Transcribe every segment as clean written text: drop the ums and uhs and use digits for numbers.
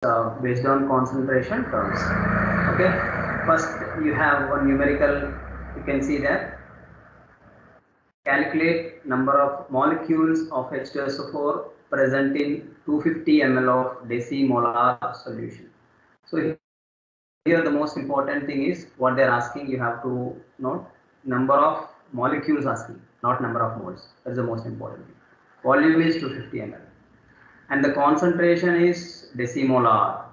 based on concentration terms. Okay, first you have one numerical. You can see that calculate number of molecules of H2SO4 present in 250 ml of decimolar solution. So here the most important thing is what they're asking. You have to note number of molecules asking, not number of moles. That's the most important thing. Volume is 250 ml and the concentration is decimolar.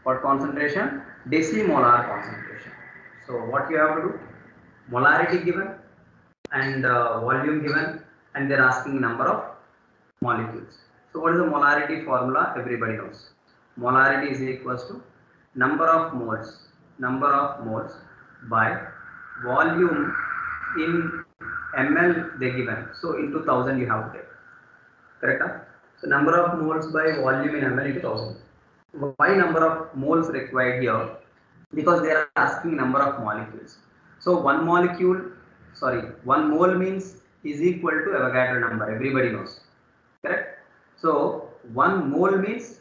What concentration? Decimolar concentration. So what you have to do? Molarity given and volume given, and they're asking number of molecules. So what is the molarity formula? Everybody knows. Molarity is equals to number of moles by volume in ml they given. So into 1000 you have to take. Correct? Huh? So number of moles by volume in ml into 1000. Why number of moles required here? Because they are asking number of molecules. So one mole means is equal to Avogadro number. Everybody knows. Correct? So one mole means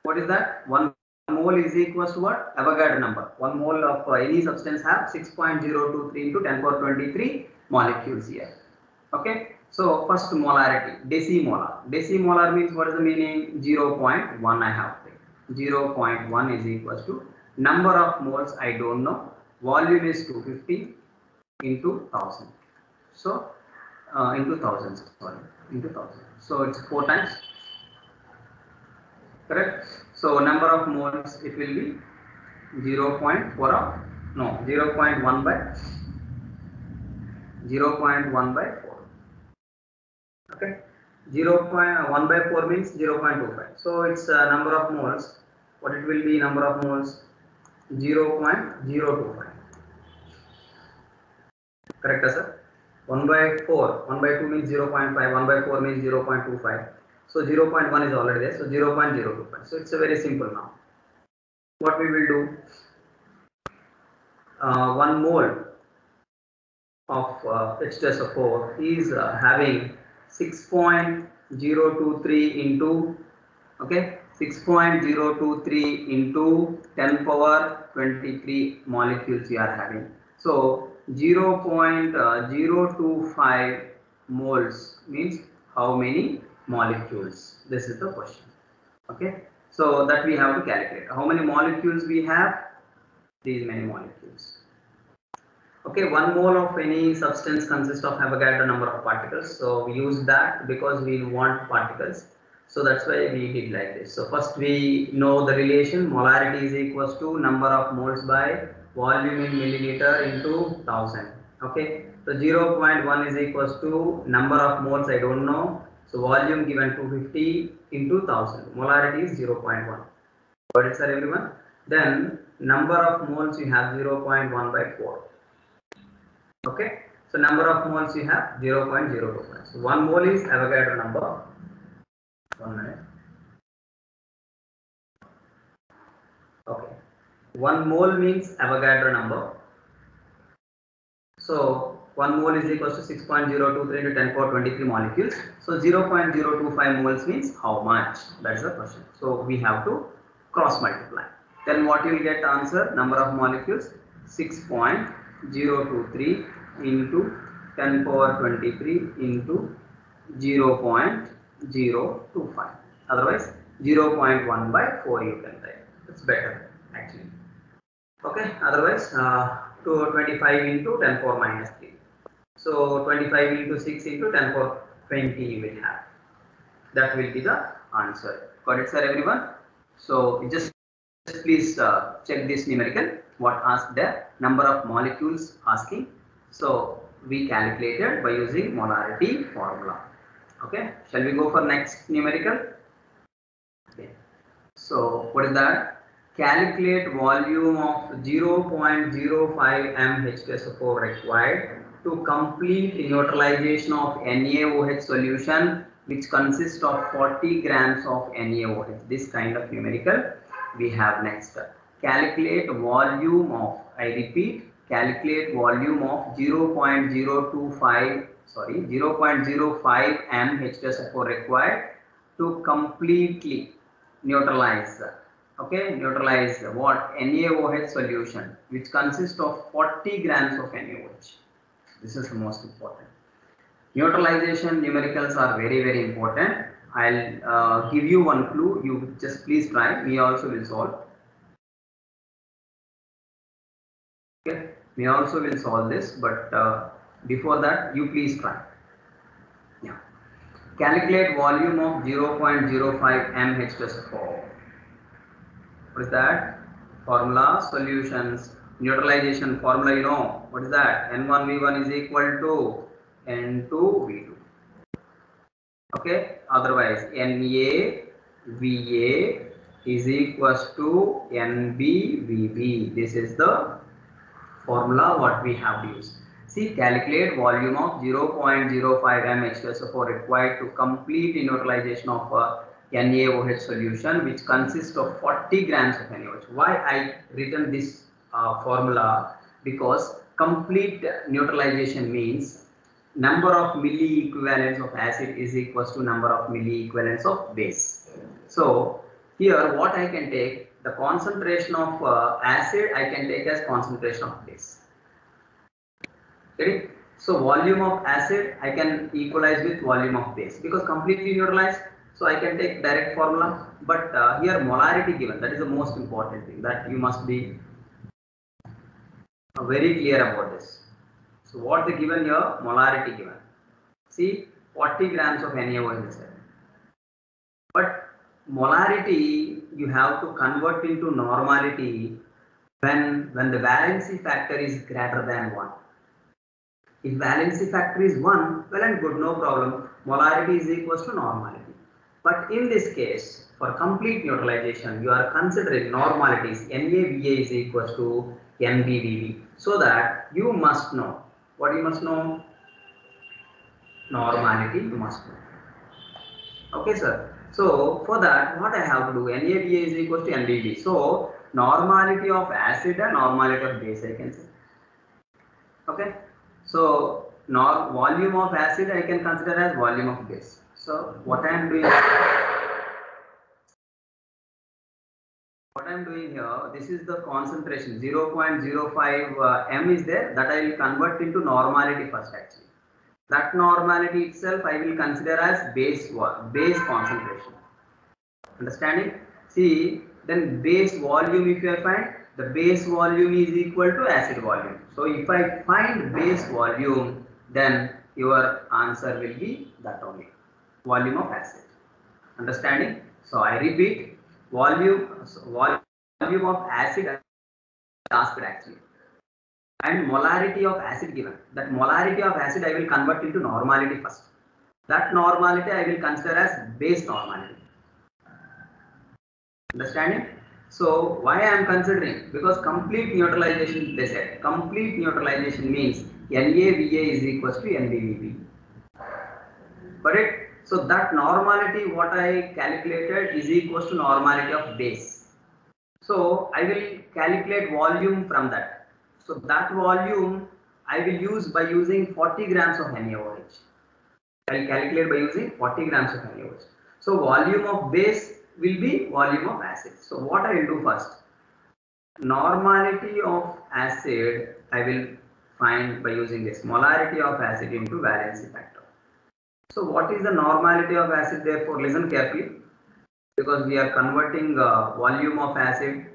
what is that? One mole is equals to what? Avogadro number. One mole of any substance have 6.023 into 10 power 23 molecules here. Okay. So first molarity, decimolar. Decimolar means what is the meaning? 0.1 I have taken. 0.1 is equals to number of moles I don't know. Volume is 250 into 1000. So into 1000, sorry, into 1000. So it's 4 times. Correct? So number of moles it will be 0.4 of, no, 0.1 by 0.1 by 4. Okay, 0.1 by 4 means 0.25. So it's number of moles. What it will be? Number of moles 0.025. Correct, sir? 1 by 4, 1 by 2 means 0.5, 1 by 4 means 0.25. So 0.1 is already there. So 0.025. So it's a very simple now. What we will do? 1 mole of H2SO4 is having 6.023 into, okay, 6.023 into 10 power 23 molecules you are having. So 0.025 moles means how many molecules? This is the question. Okay, so that we have to calculate. How many molecules we have? These many molecules. Okay, 1 mole of any substance consists of Avogadro number of particles. So we use that because we want particles. So that's why we did like this. So first we know the relation. Molarity is equals to number of moles by volume in milliliter into 1000. Okay, so 0.1 is equals to number of moles I don't know. So volume given 250 into 1000. Molarity is 0.1. Got it, sir, everyone? Then number of moles you have 0.1 by 4. Okay, so number of moles you have 0.025. So 1 mole is Avogadro number. 1 minute. Okay, 1 mole means Avogadro number. So 1 mole is equals to 6.023 into 10 power 23 molecules. So 0.025 moles means how much? That's the question. So we have to cross multiply. Then what you will get answer? Number of molecules 6.023 into 10 power 23 into 0.025. Otherwise 0.1 by 4 you can write. It's better actually. Okay, otherwise 25 into 10 power minus 3. So 25 into 6 into 10 power 20 you will have. That will be the answer. Got it, sir, everyone? So just please check this numerical. What asked there? Number of molecules asking. So we calculated by using molarity formula. Okay, shall we go for next numerical? Okay. So what is that? Calculate volume of 0.05 m H2SO4 required to complete neutralization of NaOH solution which consists of 40 grams of NaOH. This kind of numerical we have next. Calculate volume of, I repeat, calculate volume of 0.025 m H2SO4 required to completely neutralize. Okay, neutralize what? NaOH solution, which consists of 40 grams of NaOH. This is the most important. Neutralization numericals are very, very important. I'll give you one clue. You just please try. Me also will solve. Okay, me also will solve this, but before that, you please try. Yeah. Calculate volume of 0.05 m H2SO4. What is that? Formula, solutions, neutralization formula, you know. What is that? N1V1 is equal to N2V2. Okay, otherwise NaVa is equals to NbVb. This is the formula what we have used. See, calculate volume of 0.05 m H2SO4 required to complete neutralization of NaOH solution, which consists of 40 grams of NaOH. Why I written this formula? Because complete neutralization means number of milli equivalents of acid is equals to number of milli equivalents of base. So here what I can take, the concentration of acid I can take as concentration of base. Okay? So volume of acid I can equalize with volume of base because completely neutralized. So I can take direct formula, but here molarity given, that is the most important thing, that you must be very clear about this. So what they given here, molarity given. See, 40 grams of NaOH is there. But molarity you have to convert into normality when the valency factor is greater than 1. If valency factor is 1, well and good, no problem. Molarity is equals to normality. But in this case, for complete neutralization, you are considering normalities. NaVa is equals to NbVb. So that you must know. What you must know? Normality you must know. Okay, sir. So for that, what I have to do? NaVa is equals to NbVb. So normality of acid and normality of base I can say. Okay. So volume of acid I can consider as volume of base. So what I am doing here, this is the concentration 0.05 m is there, that I will convert into normality first actually. That normality itself I will consider as base concentration. Understanding? See, then base volume if I find, the base volume is equal to acid volume. So if I find base volume, then your answer will be that only, volume of acid. Understanding? So I repeat, volume of acid asked actually, and molarity of acid given. That molarity of acid I will convert into normality first. That normality I will consider as base normality. Understanding? So why I am considering? Because complete neutralization, they said. Complete neutralization means NaVa is equals to NbVb. Correct? So that normality what I calculated is equals to normality of base. So I will calculate volume from that. So that volume I will use by using 40 grams of NaOH. I will calculate by using 40 grams of NaOH. So volume of base will be volume of acid. So what I will do first, normality of acid I will find by using this molarity of acid into valency factor. So what is the normality of acid? Therefore listen carefully, because we are converting volume of acid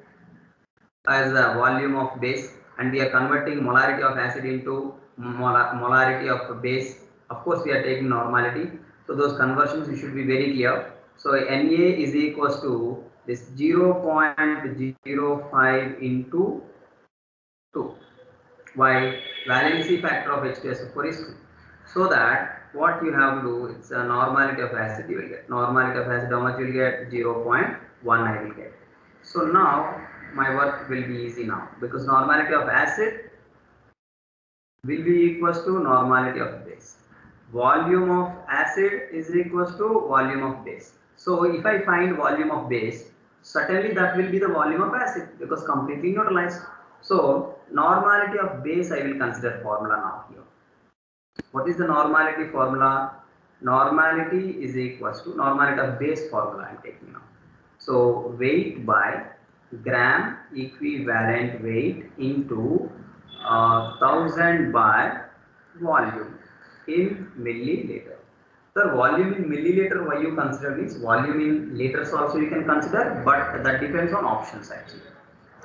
as a volume of base, and we are converting molarity of acid into molarity of base. Of course we are taking normality, so those conversions you should be very clear. So Na is equals to this 0.05 into 2. Why? Valency factor of H2SO4 is 2. So that what you have to do, it's a normality of acid you will get. Normality of acid, how much you will get? 0.1 I will get. So now my work will be easy now, because normality of acid will be equals to normality of base. Volume of acid is equals to volume of base. So if I find volume of base, certainly that will be the volume of acid, because completely neutralized. So normality of base I will consider formula now here. What is the normality formula? Normality is equals to normality of base formula I am taking now. So weight by gram equivalent weight into 1000 by volume in milliliter. The volume in milliliter, why you consider means volume in liters also you can consider, but that depends on options actually.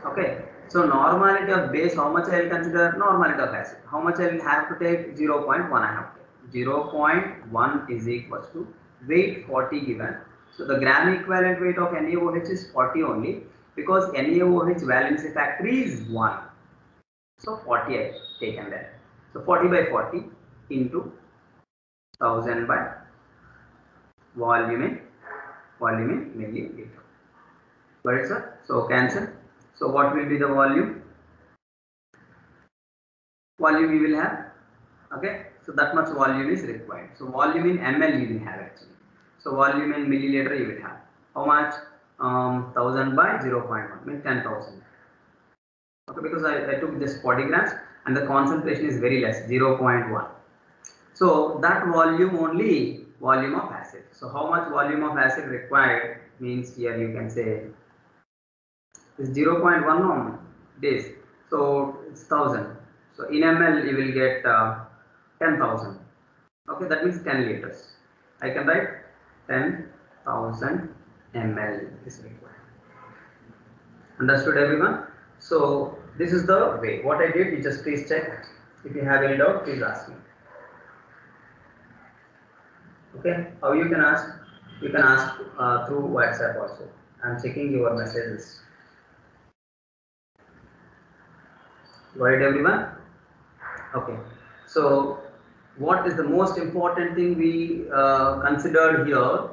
Okay. So normality of base, how much I will consider? Normality of acid. How much I will have to take? 0.1 I have to take. 0.1 is equals to weight 40 given. So the gram equivalent weight of NaOH is 40 only, because NaOH valency factor is 1. So 40 I have taken there. So 40 by 40 into 1000 by volume in milliliter. Got it, sir? So cancel. So what will be the volume? Volume we will have. Okay. So that much volume is required. So volume in ml you will have actually. So volume in milliliter you will have. How much? 1000 by 0.1 means 10,000. Okay, because I took just 40 grams and the concentration is very less, 0.1. So that volume only volume of acid. So how much volume of acid required means here you can say is 0.1 on this. So it's 1000. So in ml you will get 10,000. Okay, that means 10 liters. I can write 10,000 ml is required. Understood everyone? So this is the way. What I did, you just please check. If you have any doubt, please ask me. Okay, how you can ask? You can ask through WhatsApp also. I am checking your messages. Got it everyone? Okay. So what is the most important thing we considered here?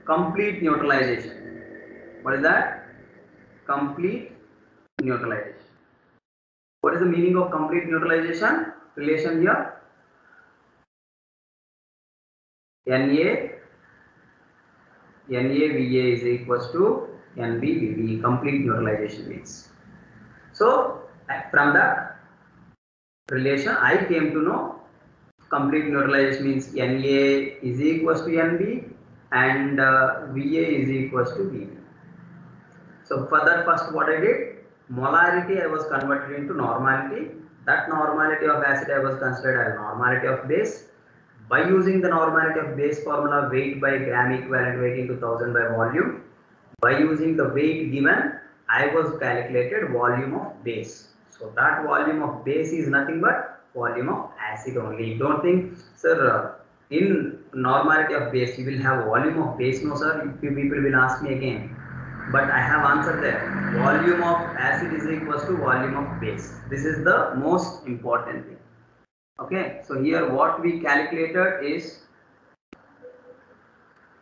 Complete neutralization. What is that? Complete neutralization. What is the meaning of complete neutralization? Relation here. NaVA is equals to NbVb. Complete neutralization means. So from the relation I came to know complete neutralization means Na is equals to Nb and Va is equals to Vb. So for that, first what I did, molarity I was converted into normality. That normality of acid I was considered as normality of base. By using the normality of base formula, weight by gram equivalent weight into 1000 by volume. By using the weight given, I was calculated volume of base. So that volume of base is nothing but volume of acid only. Don't think, sir, in normality of base you will have volume of base. No, sir. Few people will ask me again. But I have answered there. Volume of acid is equals to volume of base. This is the most important thing. Okay. So here what we calculated is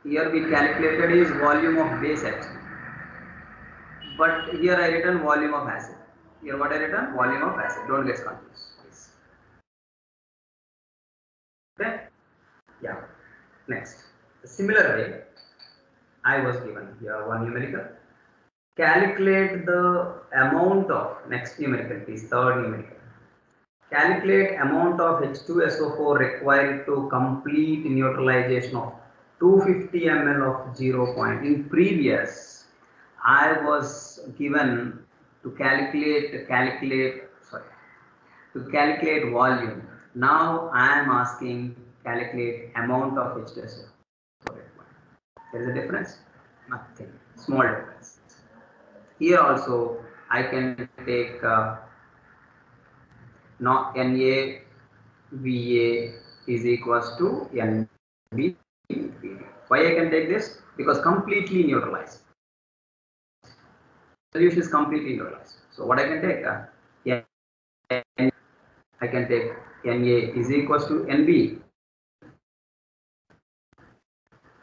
volume of base actually. But here I written volume of acid. Here what I written? Volume of acid. Don't get confused, please. Okay. Yeah. Next. A similar way, I was given here one numerical. Calculate the amount of, next numerical please, third numerical. Calculate amount of H2SO4 required to complete neutralization of 250 ml of 0. In previous, I was given to calculate volume. Now I am asking calculate amount of H2SO4 required. There is a difference? Nothing. Small difference. Here also I can take NaVA is equals to NbVd. Why I can take this? Because completely neutralized. Solution is completely neutralized. So what I can take? I can take Na is equals to Nb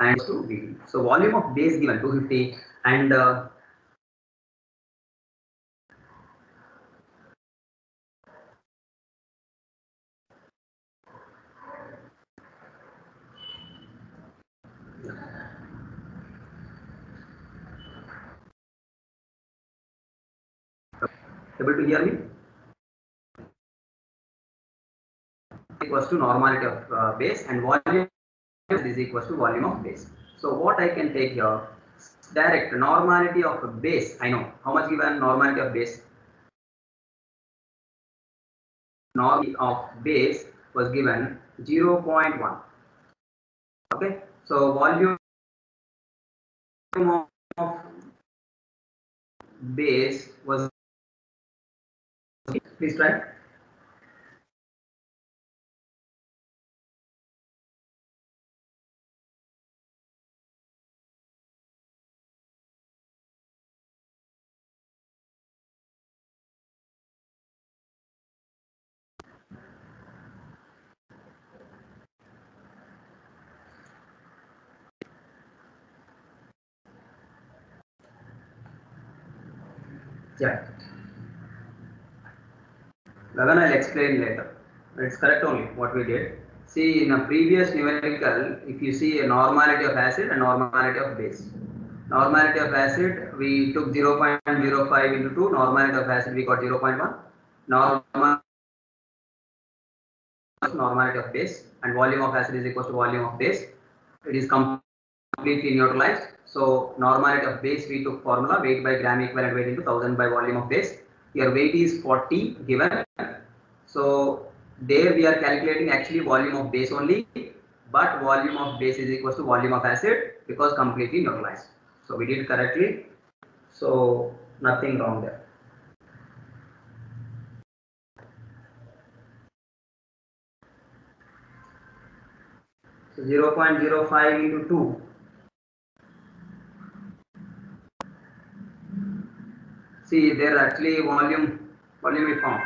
and to Vd. So volume of base given 250 and able to hear me? Equals to normality of base and volume is equals to volume of base. So what I can take here, direct normality of a base. I know how much given normality of base. Normality of base was given 0.1. Okay, so volume of base was, please try. Yeah, Gagan, I'll explain later. It's correct only what we did. See, in a previous numerical, if you see a normality of acid and normality of base. Normality of acid, we took 0.05 into 2. Normality of acid, we got 0.1. Normality of base, and volume of acid is equal to volume of base. It is completely neutralized. So normality of base, we took formula weight by gram equivalent weight into 1000 by volume of base. Here weight is 40 given. So there we are calculating actually volume of base only, but volume of base is equal to volume of acid because completely neutralized. So we did correctly. So nothing wrong there. So 0.05 into 2. See, there actually volume we found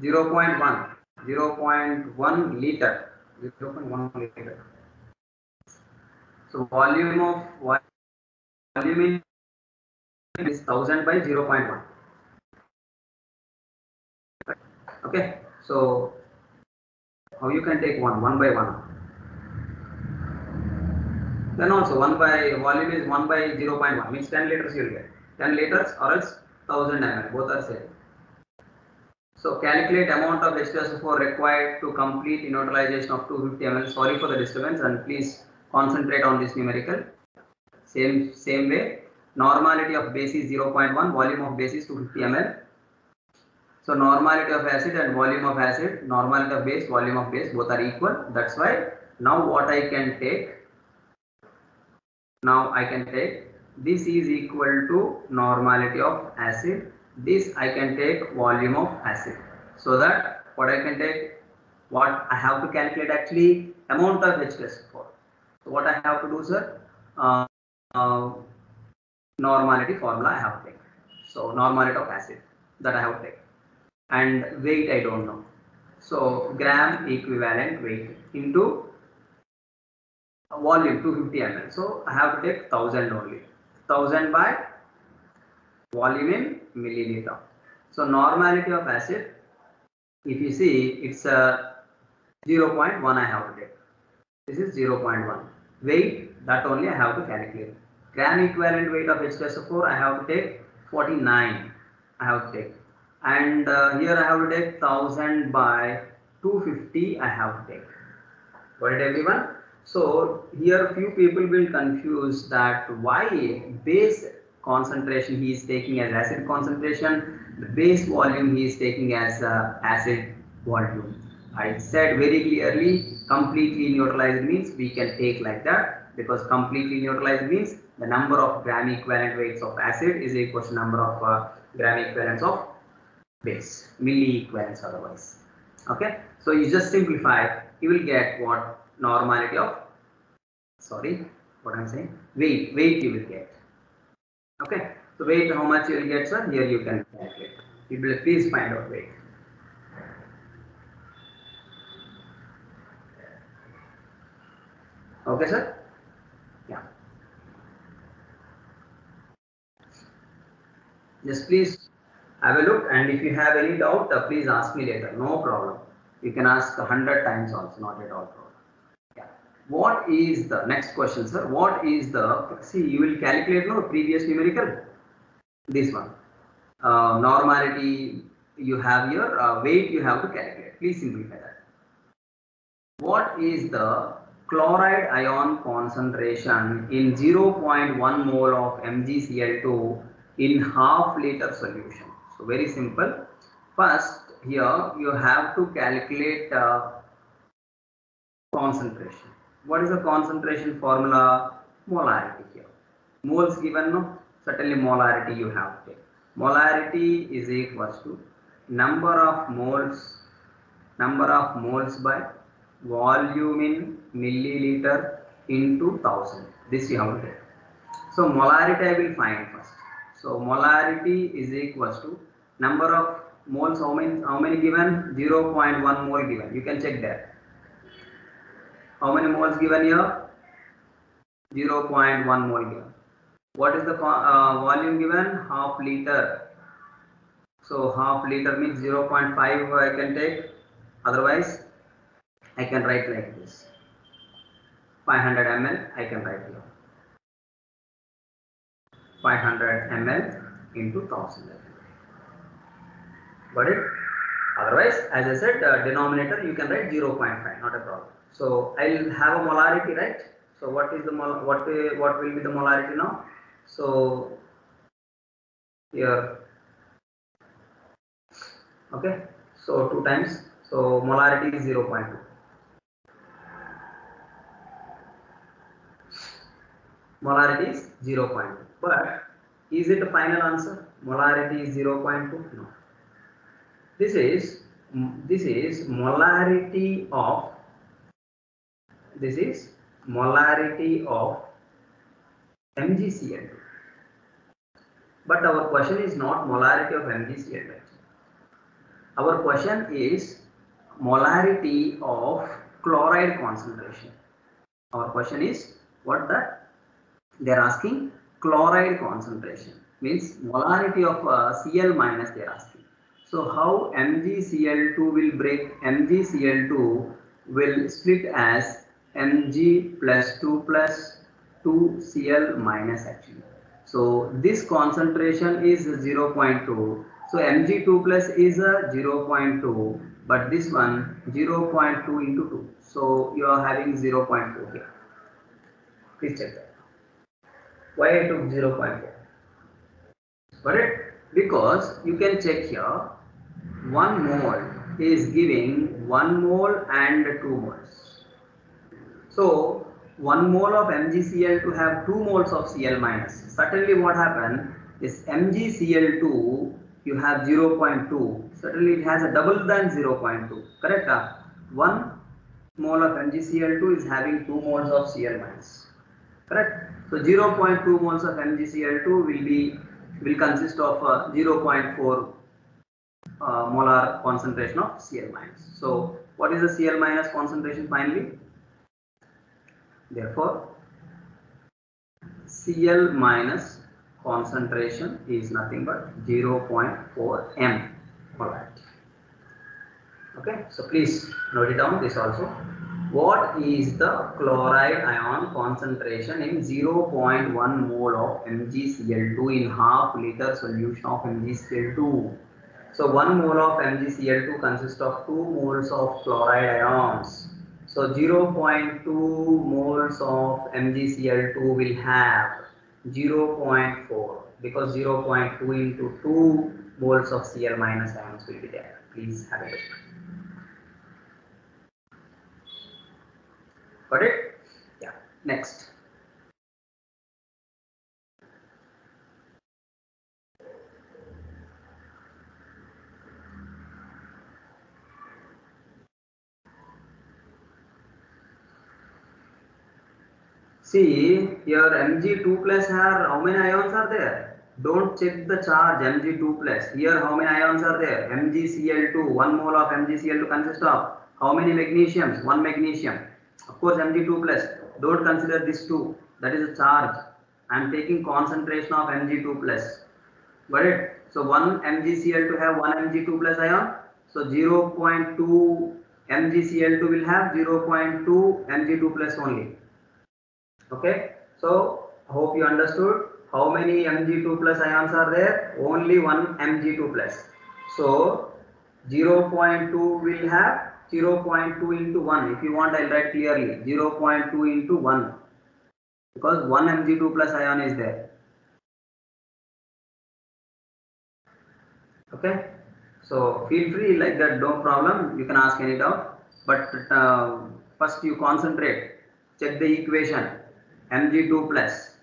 0.1 liter. 0.1 liter. So volume is 1000 by 0.1. Okay, so how you can take one by one. Then also 1 by volume is 1 by 0.1 means 10 liters you will get. 10 liters or else 1000 ml, both are same. So calculate amount of H2SO4 required to complete neutralization of 250 ml. Sorry for the disturbance and please concentrate on this numerical. Same way. Normality of base is 0.1, volume of base is 250 ml. So normality of acid and volume of acid, normality of base, volume of base, both are equal. That's why now what I can take, this is equal to normality of acid. This I can take volume of acid. So that what I can take, what I have to calculate actually amount of H2SO4. So what I have to do, sir? Normality formula I have to take. So normality of acid that I have to take. And weight I don't know. So gram equivalent weight into volume 250 ml. So I have to take 1000 only. 1000 by volume in milliliter. So normality of acid, if you see, it's a 0.1 I have to take. This is 0.1. Weight, that only I have to calculate. Gram equivalent weight of H2SO4 I have to take 49. I have to take. And here I have to take 1000 by 250 I have to take. Got it, everyone? So here few people will confuse that why base concentration he is taking as acid concentration, the base volume he is taking as acid volume. I said very clearly completely neutralized means we can take like that, because completely neutralized means the number of gram equivalent weights of acid is equal to number of gram equivalents of base, milli equivalents otherwise. Okay, so you just simplify, you will get what normality of, sorry, what I'm saying, weight you will get. Okay, so weight, how much you will get, sir? Here you can calculate. You will please find out weight. Okay, sir? Yeah. Just please have a look, and if you have any doubt, please ask me later. No problem. You can ask 100 times also, not at all problem. Yeah. What is the next question, sir? What is the, see, you will calculate no previous numerical. This one. Normality you have here, weight you have to calculate. Please simplify that. What is the chloride ion concentration in 0.1 mole of MgCl2 in half liter solution. So very simple. First here you have to calculate concentration. What is the concentration formula? Molarity here. Moles given, no? Certainly molarity you have to take. Molarity is equals to number of moles by volume in milliliter into 1000. This you have to take. So molarity I will find first. So molarity is equals to number of moles. How many given? 0.1 mole given. You can check that. How many moles given here? 0.1 mole given. What is the volume given? Half liter. So half liter means 0.5 I can take. Otherwise, I can write like this. 500 ml I can write here. 500 ml into 1000. Got it? Otherwise, as I said, denominator you can write 0.5, not a problem. So I'll have a molarity, right? So what is the what will be the molarity now? So here, okay. So 2 times. So molarity is 0.2. Molarity is 0.2. But is it a final answer? Molarity is 0.2? No. This is molarity of MgCl2. But our question is not molarity of MgCl2. Our question is molarity of chloride concentration. Our question is what that they are asking, chloride concentration means molarity of Cl minus they are asking. So how MgCl2 will break? MgCl2 will split as Mg plus 2 Cl minus actually. So this concentration is 0.2. So Mg2 plus is a 0.2, but this one 0.2 into 2. So you are having 0.4 here. Please check that. Why I took 0.4? Got it? Because you can check here, 1 mole is giving 1 mole and 2 moles. So 1 mole of MgCl2 have 2 moles of Cl minus. Certainly what happened is MgCl2 you have 0.2. Certainly it has a double than 0.2. Correct? 1 mole of MgCl2 is having 2 moles of Cl minus. Correct? So 0.2 moles of MgCl2 will consist of 0.4 molar concentration of Cl minus. So what is the Cl minus concentration finally? Therefore, Cl minus concentration is nothing but 0.4 m molarity. Okay, so please note it down this also. What is the chloride ion concentration in 0.1 mole of MgCl2 in half liter solution of MgCl2? So 1 mole of MgCl2 consists of 2 moles of chloride ions. So 0.2 moles of MgCl2 will have 0.4 because 0.2 into 2 moles of Cl minus ions will be there. Please have a look. Got it? Yeah. Next. See here Mg2 plus here how many ions are there? Don't check the charge Mg2 plus. Here how many ions are there? MgCl2, 1 mole of MgCl2 consists of how many magnesiums? 1 magnesium. Of course Mg2 plus. Don't consider this 2. That is a charge. I am taking concentration of Mg2 plus. Got it? So 1 MgCl2 have 1 Mg2 plus ion. So 0.2 MgCl2 will have 0.2 Mg2 plus only. Okay, so hope you understood how many Mg2 plus ions are there. Only 1 Mg2 plus. So 0.2 will have 0.2 into 1. If you want, I'll write clearly 0.2 into 1 because 1 Mg2 plus ion is there. Okay, so feel free like that, no problem. You can ask any doubt, but first you concentrate. Check the equation. Mg2 plus.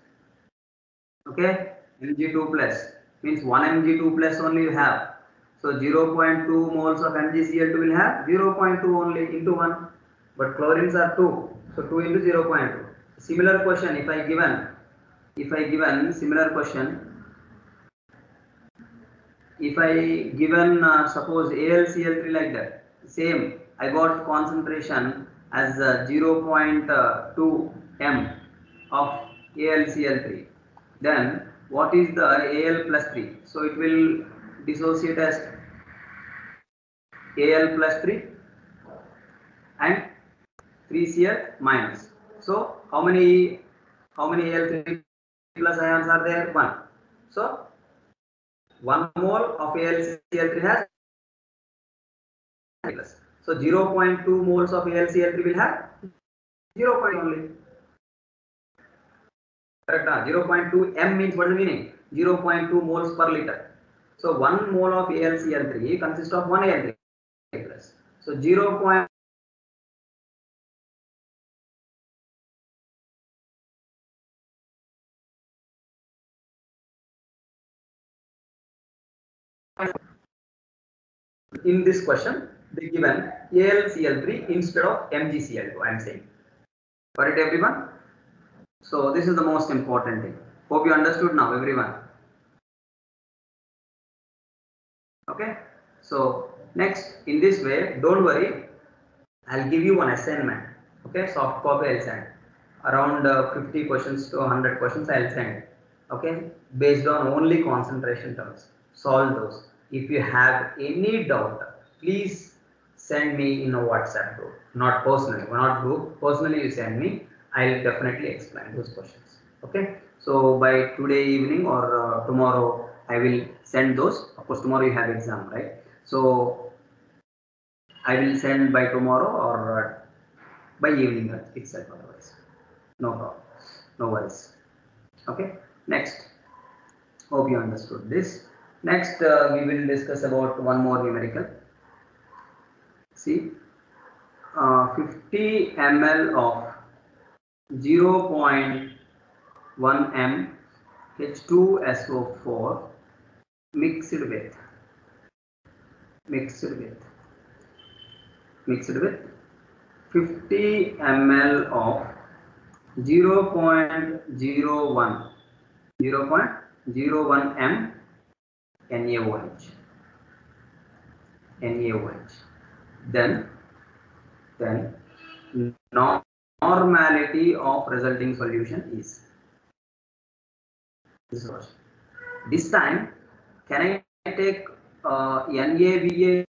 Okay, Mg2 plus means 1 Mg2 plus only you have. So 0.2 moles of MgCl2 will have 0.2 only into 1. But chlorines are 2. So 2 into 0.2. Similar question if I given similar question, if I given suppose AlCl3 like that, same I got concentration as 0.2 m of AlCl3, then what is the Al plus 3? So it will dissociate as Al plus 3 and 3Cl minus. So how many Al3 plus ions are there? 1. So 1 mole of AlCl3 has plus. So 0.2 moles of AlCl3 will have 0. Only. Correct? 0.2 m means what is the meaning? 0.2 moles per liter. So 1 mole of AlCl3 consists of 1 Al3 plus. So 0. In this question, they given AlCl3 instead of MgCl2. I am saying. Got it, everyone? So this is the most important thing. Hope you understood now, everyone. Okay. So next, in this way, don't worry. I'll give you one assignment. Okay, soft copy I'll send. Around 50 questions to 100 questions I'll send. Okay, based on only concentration terms. Solve those. If you have any doubt, please send me in a WhatsApp group. Not personally, not group. Personally, you send me. I'll definitely explain those questions. Okay. So by today evening or tomorrow, I will send those. Of course, tomorrow you have exam, right? So I will send by tomorrow or by evening itself, otherwise. No problem. No worries. Okay. Next. Hope you understood this. Next, we will discuss about one more numerical. See, 50 ml of 0.1 m H2SO4 mixed with 50 ml of 0.01 m NaOH. Then normality of resulting solution is this time. Can I take NaVa?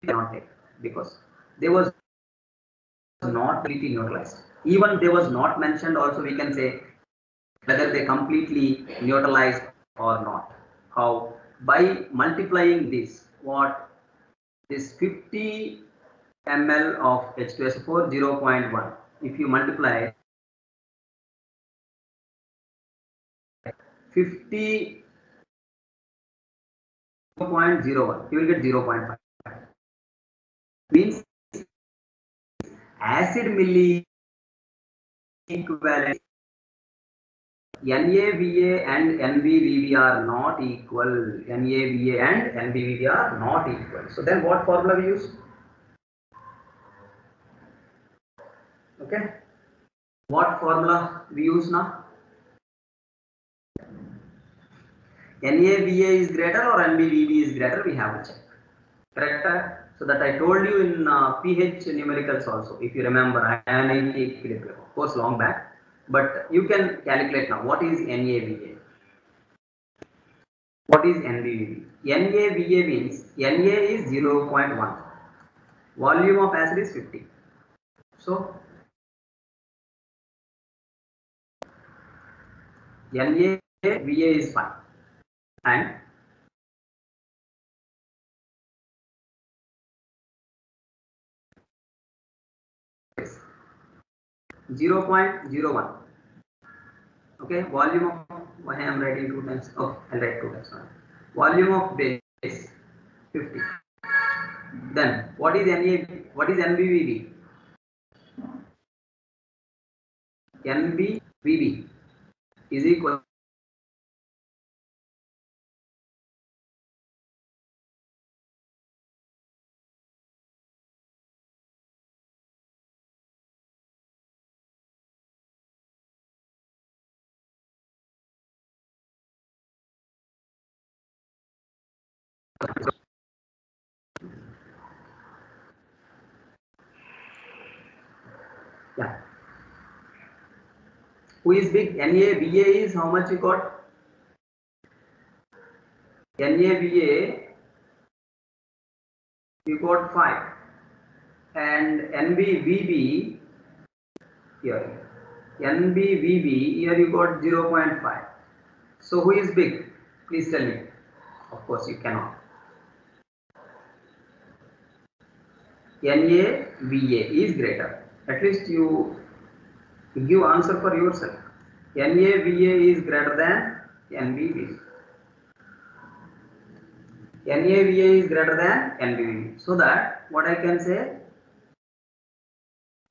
Cannot take because they was not completely neutralized. Even they was not mentioned. Also, we can say whether they completely neutralized or not. How? By multiplying this, what this 50 ml of H2SO4 0.1. If you multiply 50 0.01, you will get 0.5. Means acid milli equivalent NaVa and NBVB are not equal. NaVa and NBVB are not equal. So then what formula we use? Okay. What formula we use now? NaVa is greater or NBVB is greater? We have to check. Correct? So that I told you in pH numericals also. If you remember, ionized equilibrium, of course, long back. But you can calculate now. What is NaVa? What is NBVB? NaVa means Na is 0.1. Volume of acid is 50. So NaVa is 5 and 0.01. Okay, volume of, why I am writing 2 times? Okay, I'll write 2 times. Volume of base 50. Then what is what is NBVB? NBVB is equal yeah. Who is big? NAVA is how much you got? NAVA you got 5 and NBVB here. NBVB here you got 0.5. So who is big? Please tell me. Of course you cannot. NAVA is greater. At least you give answer for yourself. NAVA is greater than NBVB. NAVA is greater than NBVB. So that what I can say,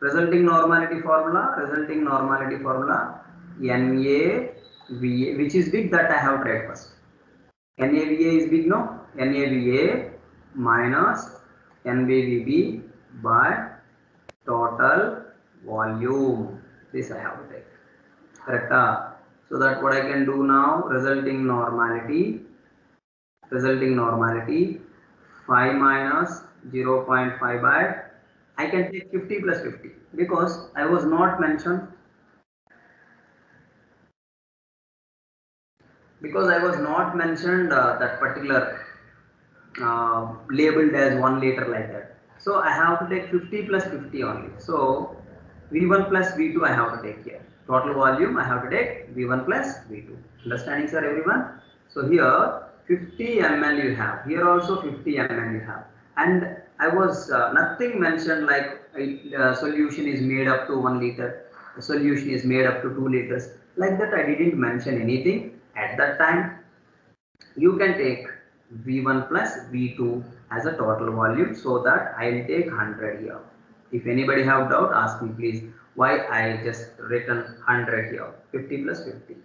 resulting normality formula, NAVA, which is big, that I have tried first. NAVA is big, no? NAVA minus NBVB by total volume. This I have to take. Correct? So that what I can do now, resulting normality 5 minus 0.5 by, I can take 50 plus 50 because I was not mentioned, that particular labeled as 1 liter like that. So I have to take 50 plus 50 only. So V1 plus V2 I have to take here. Total volume I have to take V1 plus V2. Understanding, sir, everyone? So here 50 ml you have. Here also 50 ml you have. And I was nothing mentioned like solution is made up to 1 liter. The solution is made up to 2 liters. Like that I didn't mention anything at that time. You can take V1 plus V2 as a total volume, so that I will take 100 here. If anybody have doubt, ask me please why I just written 100 here, 50 plus 50.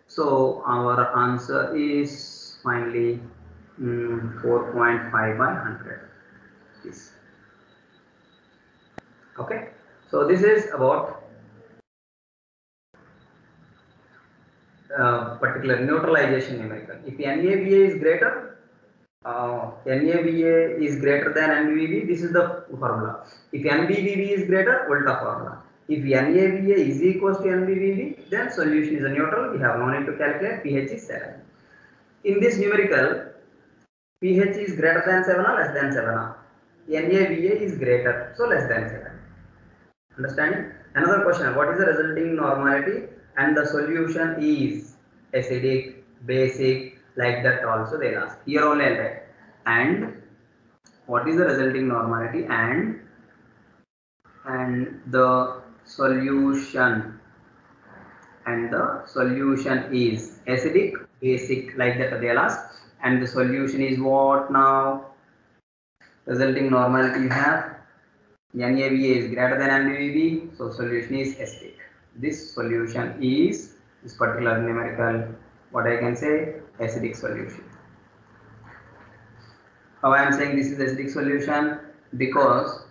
So our answer is finally 4.5 by 100. Yes. Okay. So this is about particular neutralization numerical. If NAVA is greater, NAVA is greater than NBVB, this is the formula. If NBVB is greater, ulta formula. If NAVA is equals to NBVB, then solution is a neutral. We have no need to calculate. pH is 7. In this numerical, pH is greater than 7 or less than 7 or NAVA is greater, so less than 7. Understanding? Another question, what is the resulting normality? And the solution is acidic, basic, like that also they'll ask. Here only I'll write. And what is the resulting normality and the solution, is acidic, basic, like that they'll ask. And the solution is what now? Resulting normality you have NAVA is greater than NBVB, so solution is acidic. This solution is this particular numerical, what I can say, acidic solution. How I am saying this is acidic solution? Because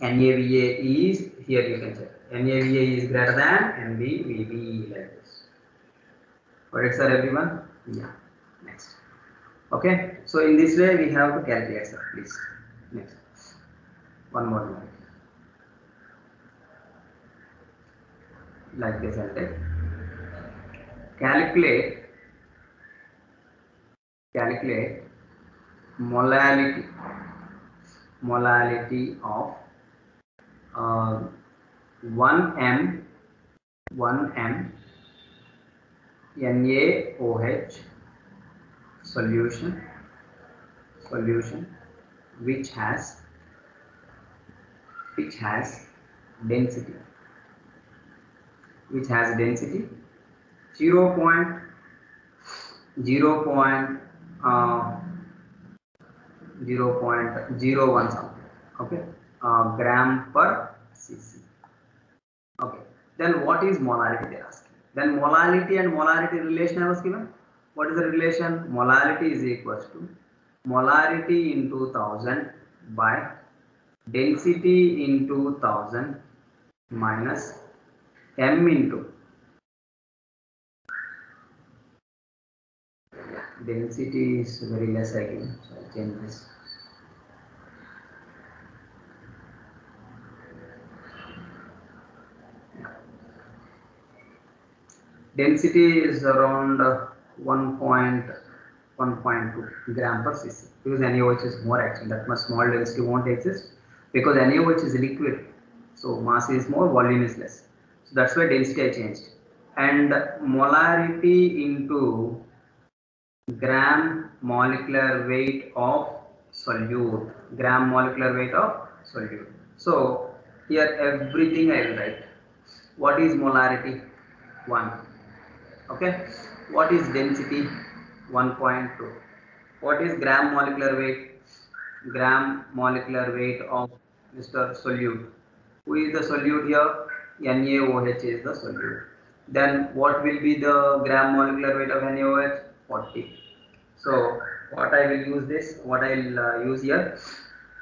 NAVA is, here you can check, NAVA is greater than NBVB, like this. Got it, sir, everyone? Yeah. Next. Okay. So in this way we have to calculate, sir. Please. Next. One more line. Like this, I'll take. Calculate molality of 1 m NaOH solution which has density which has density 0.01 something, okay, gram per cc. Okay, then what is molarity they are asking. Then molality and molarity relation I was given. What is the relation? Molarity is equals to molarity into 1000 by density into 1000 minus m into density is very less again, so I'll change this. Density is around 1.2 gram per cc, because NaOH is more actually, that much small density won't exist because NaOH is liquid, so mass is more, volume is less. So that's why density I changed. And molarity into gram molecular weight of solute, gram molecular weight of solute. So here everything I will write. What is molarity? 1. Okay. What is density? 1.2. What is gram molecular weight? Gram molecular weight of Mr. Solute. Who is the solute here? NaOH is the solute. Then what will be the gram molecular weight of NaOH? 40. So what I will use this, what I will use here,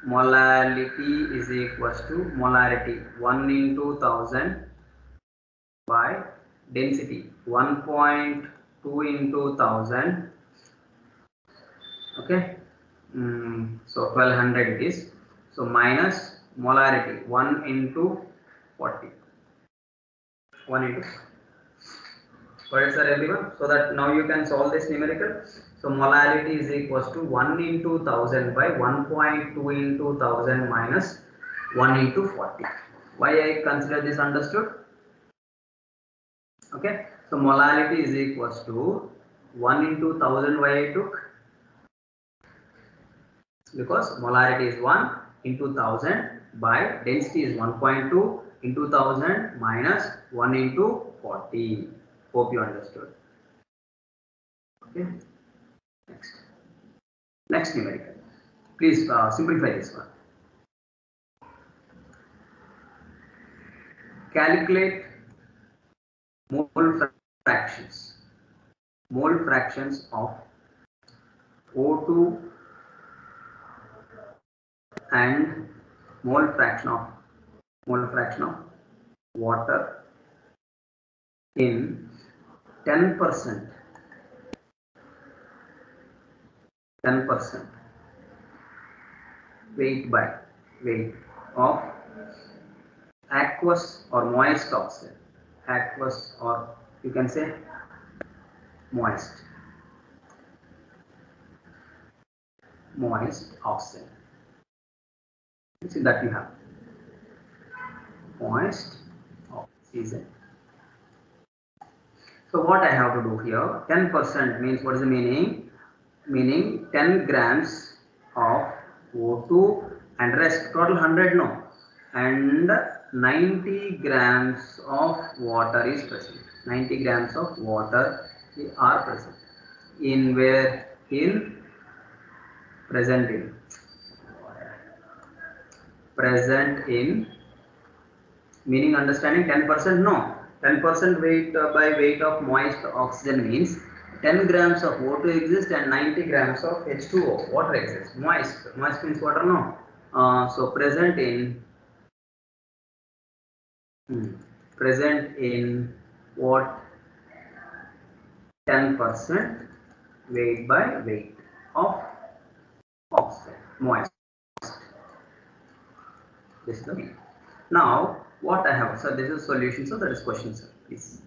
molality is equals to molarity 1 into 1000 by density 1.2 into 1000, okay, so 1200 it is, so minus molarity 1 into 40, 1 into, got it sir everyone? So that now you can solve this numerical. So molality is equals to 1 into 1000 by 1.2 into 1000 minus 1 into 40. Why I consider this understood? Okay, so molality is equals to 1 into 1000. Why I took? Because molarity is 1 into 1000 by density is 1.2 into 1000 minus 1 into 40. Hope you understood. Okay. Next numerical. Please simplify this one. Calculate mole fractions. Mole fractions of O2 and mole fraction of water in 10% weight by weight of aqueous or moist oxide, aqueous or you can say moist oxide. See that you have moist oxygen. So what I have to do here, 10% means what is the meaning? Meaning 10 grams of O2 and rest total 100 no, and 90 grams of water is present. 90 grams of water are present. In where? In present in meaning understanding 10% no. 10% weight by weight of moist oxygen means 10 grams of O2 exists and 90 grams of H2O, water exists. Moist means water no. So present in what? 10% weight by weight of oxygen, moist. This is the meaning. Now what I have, so this is solution, so that is question sir, please.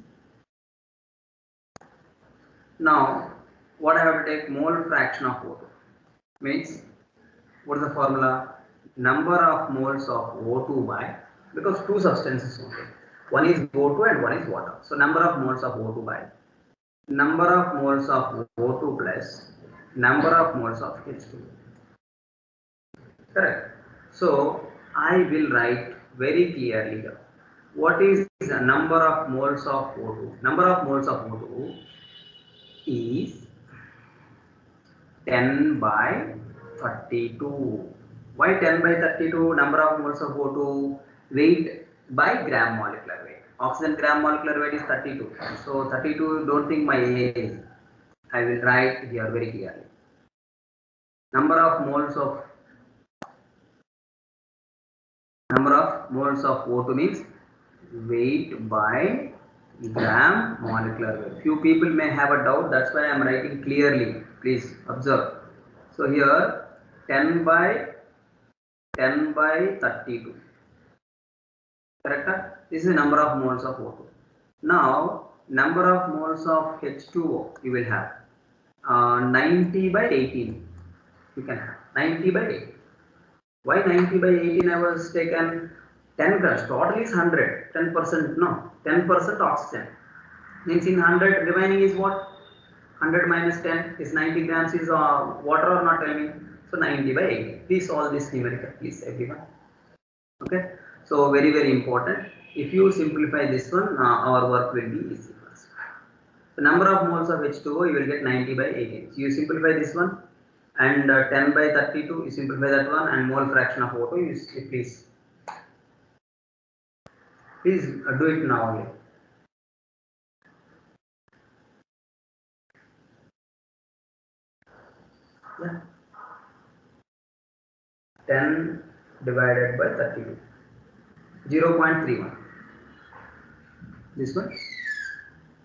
Now what I have to take mole fraction of O2 means what is the formula? Number of moles of O2 by, because two substances only, one is O2 and one is water, so number of moles of O2 by number of moles of O2 plus number of moles of H2. Correct. So I will write very clearly here. what is the number of moles of O2? Number of moles of O2 is 10 by 32. Why 10 by 32? Number of moles of O2, weight by gram molecular weight. Oxygen gram molecular weight is 32. So 32, don't think my A is. I will write here very clearly. Number of moles of O2 means weight by gram molecular weight. Few people may have a doubt, that's why I am writing clearly. Please observe. So here 10 by 32. Correct? This is the number of moles of O2. Now, number of moles of H2O you will have 90 by 18. You can have 90 by 18. Why 90 by 18? I was taken 10 grams. Total is 100. 10% no. 10% oxygen. Means in 100 remaining is what? 100 minus 10 is 90 grams is water or not, tell me. So 90 by 18. Please solve this numerical, please everyone. Okay. So very very important. If you simplify this one, our work will be easy. The number of moles of H2O you will get 90 by 18. So you simplify this one, and 10 by 32 you simplify that one, and mole fraction of O2 you please do it now only. Yeah. 10 divided by 32. 0.31. This one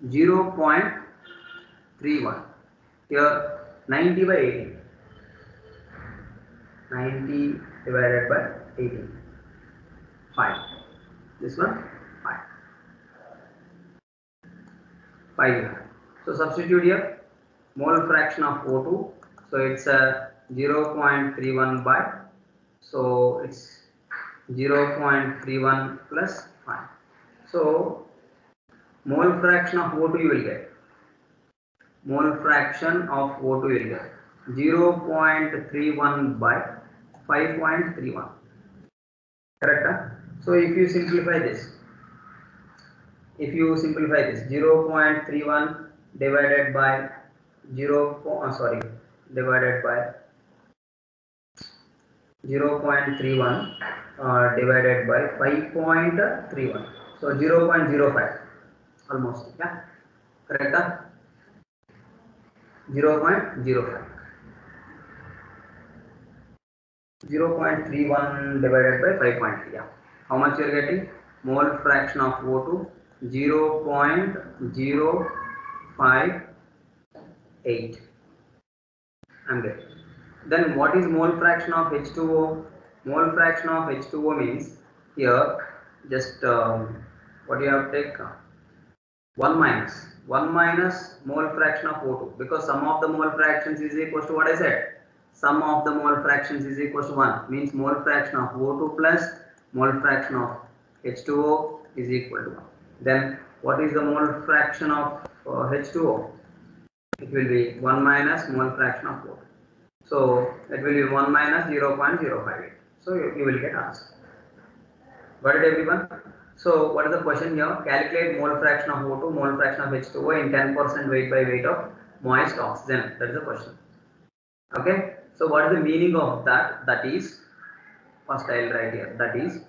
0.31. Here 90 by 18. 90 divided by 18. 5. This one 5. 5. So substitute here mole fraction of O2. So it's a 0.31 by. So it's 0.31 plus 5. So mole fraction of O2 you will get. Mole fraction of O2 you will get 0.31 by 5.31. Correct? Huh? So if you simplify this, 0.31 divided by divided by 0.31 divided by 5.31. So 0.05 almost. Yeah, correct? Huh? 0.05. 0.31 divided by 5.3. Yeah. How much you are getting? Mole fraction of O2 0.058. I'm getting. Then what is mole fraction of H2O? Mole fraction of H2O means here just what you have to take 1 minus mole fraction of O2, because sum of the mole fractions is equal to what I said. Sum of the mole fractions is equal to 1, means mole fraction of O2 plus mole fraction of H2O is equal to 1. Then what is the mole fraction of H2O? It will be 1 minus mole fraction of O2. So it will be 1 minus 0.058. So you will get answer. Got it everyone? So what is the question here? Calculate mole fraction of O2, mole fraction of H2O in 10% weight by weight of moist oxygen. That is the question. Okay. So what is the meaning of that? That is, first I will write here. That is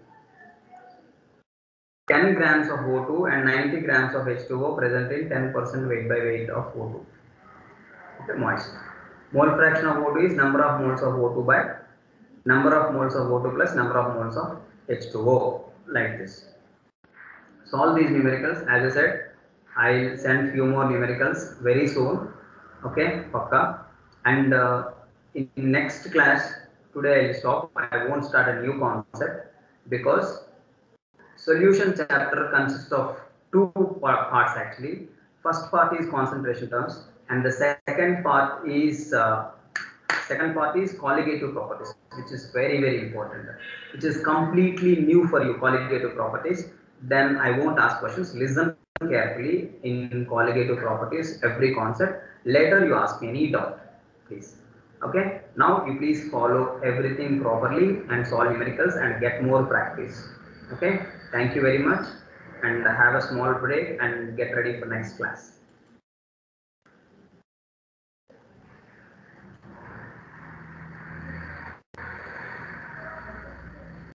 10 grams of O2 and 90 grams of H2O present in 10% weight by weight of O2. Okay, moist. Mole fraction of O2 is number of moles of O2 by number of moles of O2 plus number of moles of H2O, like this. Solve these numericals. As I said, I'll send few more numericals very soon. Okay, Pakka. And in next class, today I'll stop. I won't start a new concept because solution chapter consists of two parts actually. First part is concentration terms, and the second part is colligative properties, which is very very important, which is completely new for you, colligative properties. Then I won't ask questions. Listen carefully in colligative properties, every concept. Later you ask me any doubt, please. Okay. Now you please follow everything properly and solve numericals and get more practice. Okay. Thank you very much. and have a small break and get ready for next class.